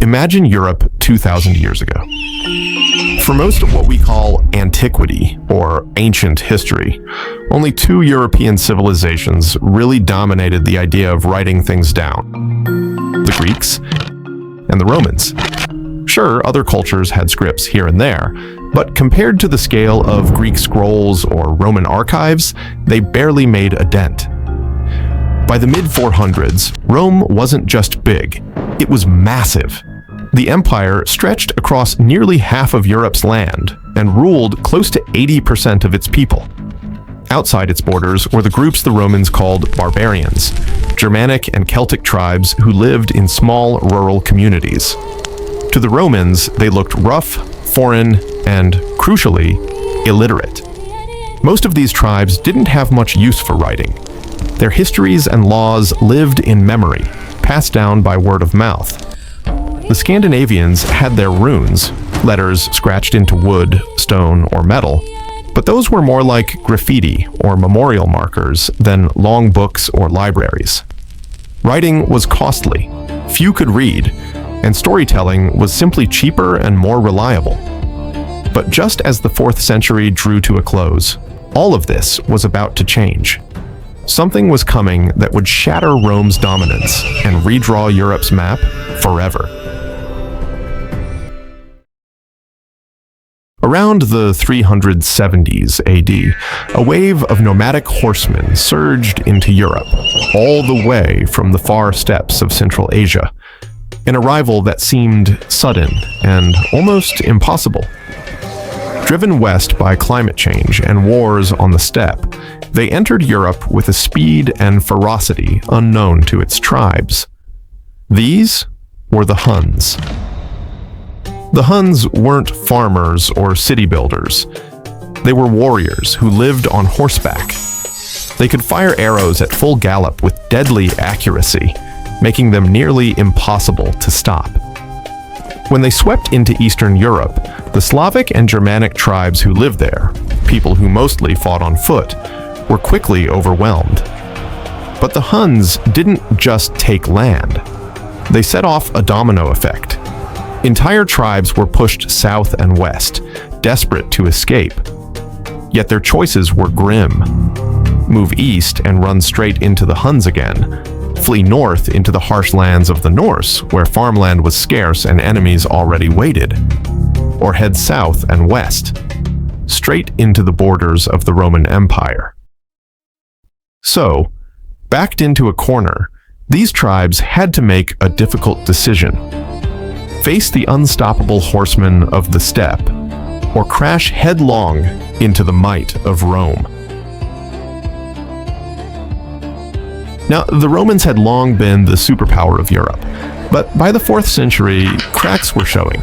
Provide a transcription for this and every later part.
Imagine Europe 2,000 years ago. For most of what we call antiquity, or ancient history, only two European civilizations really dominated the idea of writing things down: the Greeks and the Romans. Sure, other cultures had scripts here and there, but compared to the scale of Greek scrolls or Roman archives, they barely made a dent. By the mid-400s, Rome wasn't just big, it was massive. The empire stretched across nearly half of Europe's land and ruled close to 80% of its people. Outside its borders were the groups the Romans called barbarians, Germanic and Celtic tribes who lived in small rural communities. To the Romans, they looked rough, foreign, and, crucially, illiterate. Most of these tribes didn't have much use for writing. Their histories and laws lived in memory, passed down by word of mouth. The Scandinavians had their runes, letters scratched into wood, stone, or metal, but those were more like graffiti or memorial markers than long books or libraries. Writing was costly, few could read, and storytelling was simply cheaper and more reliable. But just as the 4th century drew to a close, all of this was about to change. Something was coming that would shatter Rome's dominance and redraw Europe's map forever. Around the 370s AD, a wave of nomadic horsemen surged into Europe, all the way from the far steppes of Central Asia, an arrival that seemed sudden and almost impossible. Driven west by climate change and wars on the steppe, they entered Europe with a speed and ferocity unknown to its tribes. These were the Huns. The Huns weren't farmers or city builders. They were warriors who lived on horseback. They could fire arrows at full gallop with deadly accuracy, making them nearly impossible to stop. When they swept into Eastern Europe, the Slavic and Germanic tribes who lived there, people who mostly fought on foot, were quickly overwhelmed. But the Huns didn't just take land. They set off a domino effect. Entire tribes were pushed south and west, desperate to escape. Yet their choices were grim. Move east and run straight into the Huns again. Flee north into the harsh lands of the Norse, where farmland was scarce and enemies already waited. Or head south and west, straight into the borders of the Roman Empire. So, backed into a corner, these tribes had to make a difficult decision: face the unstoppable horsemen of the steppe, or crash headlong into the might of Rome. Now, the Romans had long been the superpower of Europe, but by the 4th century, cracks were showing.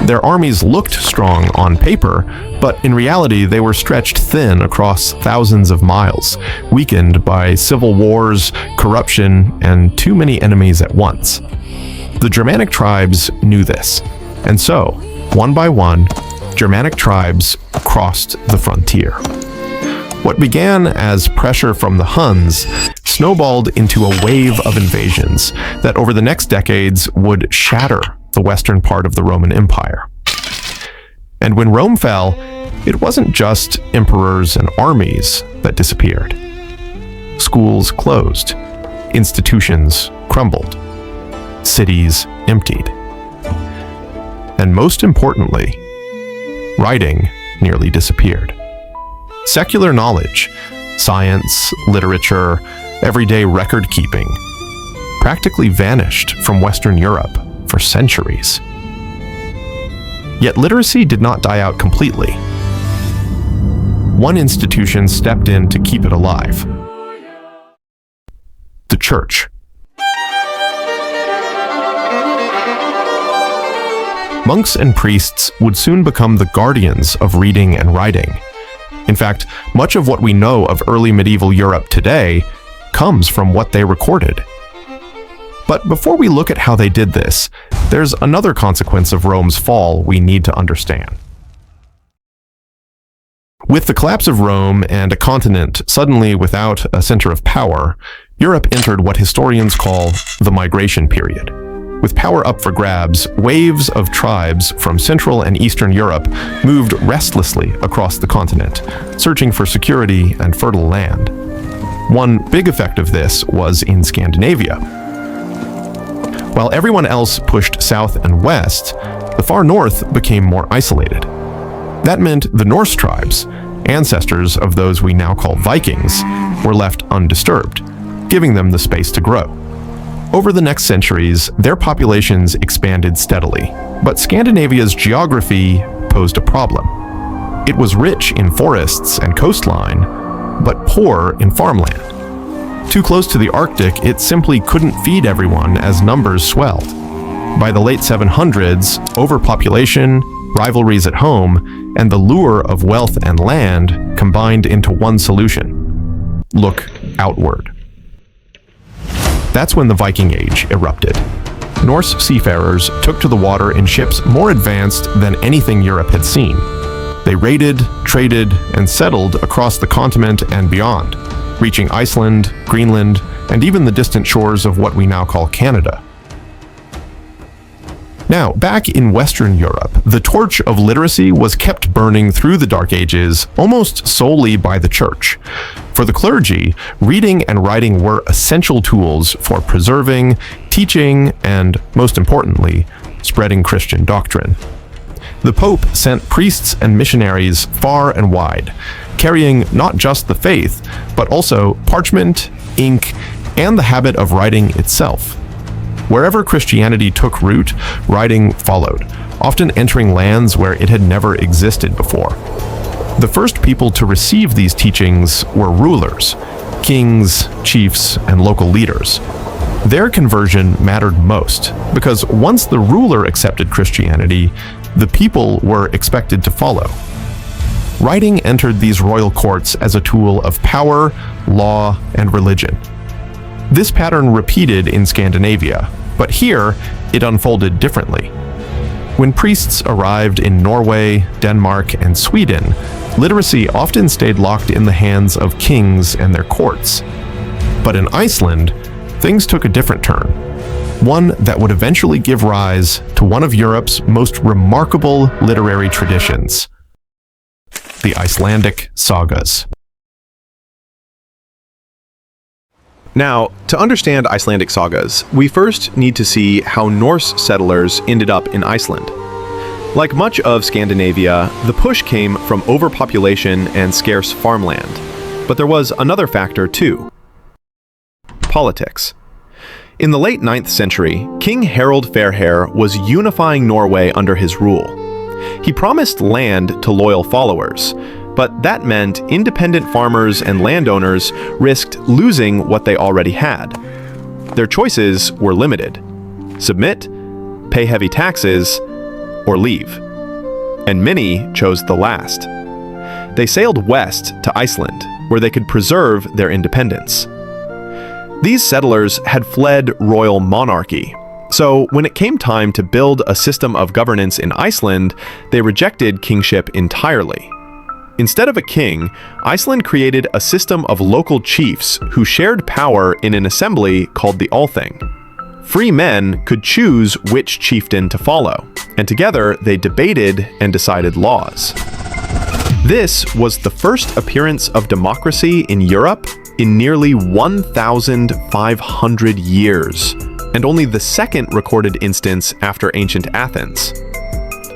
Their armies looked strong on paper, but in reality they were stretched thin across thousands of miles, weakened by civil wars, corruption, and too many enemies at once. The Germanic tribes knew this, and so, one by one, Germanic tribes crossed the frontier. What began as pressure from the Huns snowballed into a wave of invasions that over the next decades would shatter the western part of the Roman Empire. And when Rome fell, it wasn't just emperors and armies that disappeared. Schools closed, institutions crumbled, cities emptied. And most importantly, writing nearly disappeared. Secular knowledge, science, literature, everyday record-keeping, practically vanished from Western Europe for centuries. Yet literacy did not die out completely. One institution stepped in to keep it alive: the Church. Monks and priests would soon become the guardians of reading and writing. In fact, much of what we know of early medieval Europe today comes from what they recorded. But before we look at how they did this, there's another consequence of Rome's fall we need to understand. With the collapse of Rome and a continent suddenly without a center of power, Europe entered what historians call the migration period. With power up for grabs, waves of tribes from Central and Eastern Europe moved restlessly across the continent, searching for security and fertile land. One big effect of this was in Scandinavia. While everyone else pushed south and west, the far north became more isolated. That meant the Norse tribes, ancestors of those we now call Vikings, were left undisturbed, giving them the space to grow. Over the next centuries, their populations expanded steadily, but Scandinavia's geography posed a problem. It was rich in forests and coastline, but poor in farmland. Too close to the Arctic, it simply couldn't feed everyone as numbers swelled. By the late 700s, overpopulation, rivalries at home, and the lure of wealth and land combined into one solution: look outward. That's when the Viking Age erupted. Norse seafarers took to the water in ships more advanced than anything Europe had seen. They raided, traded, and settled across the continent and beyond, reaching Iceland, Greenland, and even the distant shores of what we now call Canada. Now, back in Western Europe, the torch of literacy was kept burning through the Dark Ages almost solely by the church. For the clergy, reading and writing were essential tools for preserving, teaching, and, most importantly, spreading Christian doctrine. The Pope sent priests and missionaries far and wide, carrying not just the faith, but also parchment, ink, and the habit of writing itself. Wherever Christianity took root, writing followed, often entering lands where it had never existed before. The first people to receive these teachings were rulers, kings, chiefs, and local leaders. Their conversion mattered most, because once the ruler accepted Christianity, the people were expected to follow. Writing entered these royal courts as a tool of power, law, and religion. This pattern repeated in Scandinavia, but here it unfolded differently. When priests arrived in Norway, Denmark, and Sweden, literacy often stayed locked in the hands of kings and their courts. But in Iceland, things took a different turn, one that would eventually give rise to one of Europe's most remarkable literary traditions: the Icelandic sagas. Now, to understand Icelandic sagas, we first need to see how Norse settlers ended up in Iceland. Like much of Scandinavia, the push came from overpopulation and scarce farmland. But there was another factor too: politics. In the late 9th century, King Harald Fairhair was unifying Norway under his rule. He promised land to loyal followers, but that meant independent farmers and landowners risked losing what they already had. Their choices were limited: submit, pay heavy taxes, or leave. And many chose the last. They sailed west to Iceland, where they could preserve their independence. These settlers had fled royal monarchy, so when it came time to build a system of governance in Iceland, they rejected kingship entirely. Instead of a king, Iceland created a system of local chiefs who shared power in an assembly called the Althing. Free men could choose which chieftain to follow, and together they debated and decided laws. This was the first appearance of democracy in Europe in nearly 1,500 years, and only the second recorded instance after ancient Athens.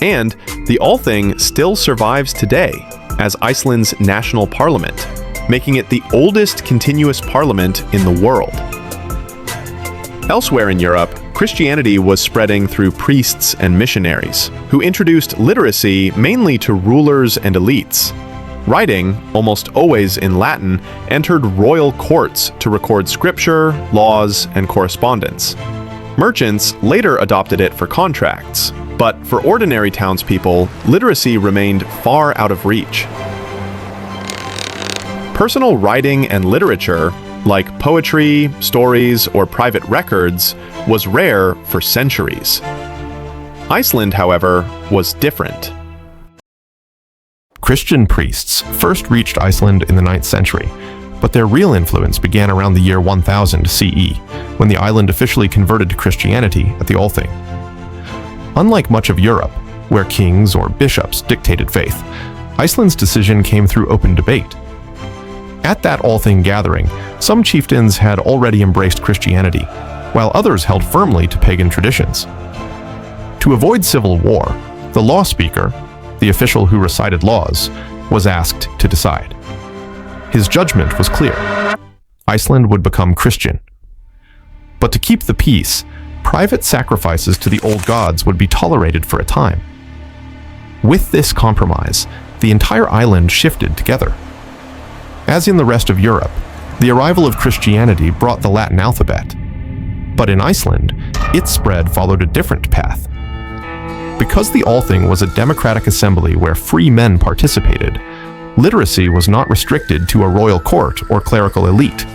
And the Althing still survives today as Iceland's national parliament, making it the oldest continuous parliament in the world. Elsewhere in Europe, Christianity was spreading through priests and missionaries, who introduced literacy mainly to rulers and elites. Writing, almost always in Latin, entered royal courts to record scripture, laws, and correspondence. Merchants later adopted it for contracts, but for ordinary townspeople, literacy remained far out of reach. Personal writing and literature, like poetry, stories, or private records, was rare for centuries. Iceland, however, was different. Christian priests first reached Iceland in the 9th century. but their real influence began around the year 1000 CE, when the island officially converted to Christianity at the Althing. Unlike much of Europe, where kings or bishops dictated faith, Iceland's decision came through open debate. At that Althing gathering, some chieftains had already embraced Christianity, while others held firmly to pagan traditions. To avoid civil war, the law speaker, the official who recited laws, was asked to decide. His judgment was clear. Iceland would become Christian. But to keep the peace, private sacrifices to the old gods would be tolerated for a time. With this compromise, the entire island shifted together. As in the rest of Europe, the arrival of Christianity brought the Latin alphabet. But in Iceland, its spread followed a different path. Because the Althing was a democratic assembly where free men participated, literacy was not restricted to a royal court or clerical elite.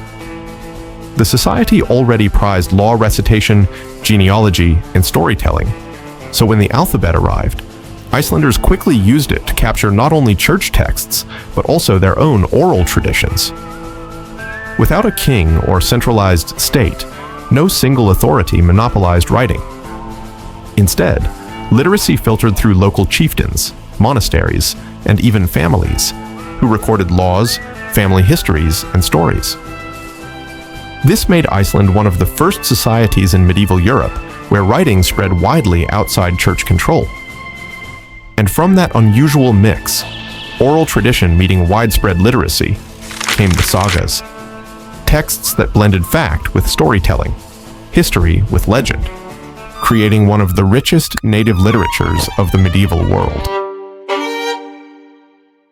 The society already prized law recitation, genealogy, and storytelling, so when the alphabet arrived, Icelanders quickly used it to capture not only church texts, but also their own oral traditions. Without a king or centralized state, no single authority monopolized writing. Instead, literacy filtered through local chieftains, monasteries, and even families, who recorded laws, family histories, and stories. This made Iceland one of the first societies in medieval Europe where writing spread widely outside church control. And from that unusual mix, oral tradition meeting widespread literacy, came the sagas, texts that blended fact with storytelling, history with legend, creating one of the richest native literatures of the medieval world.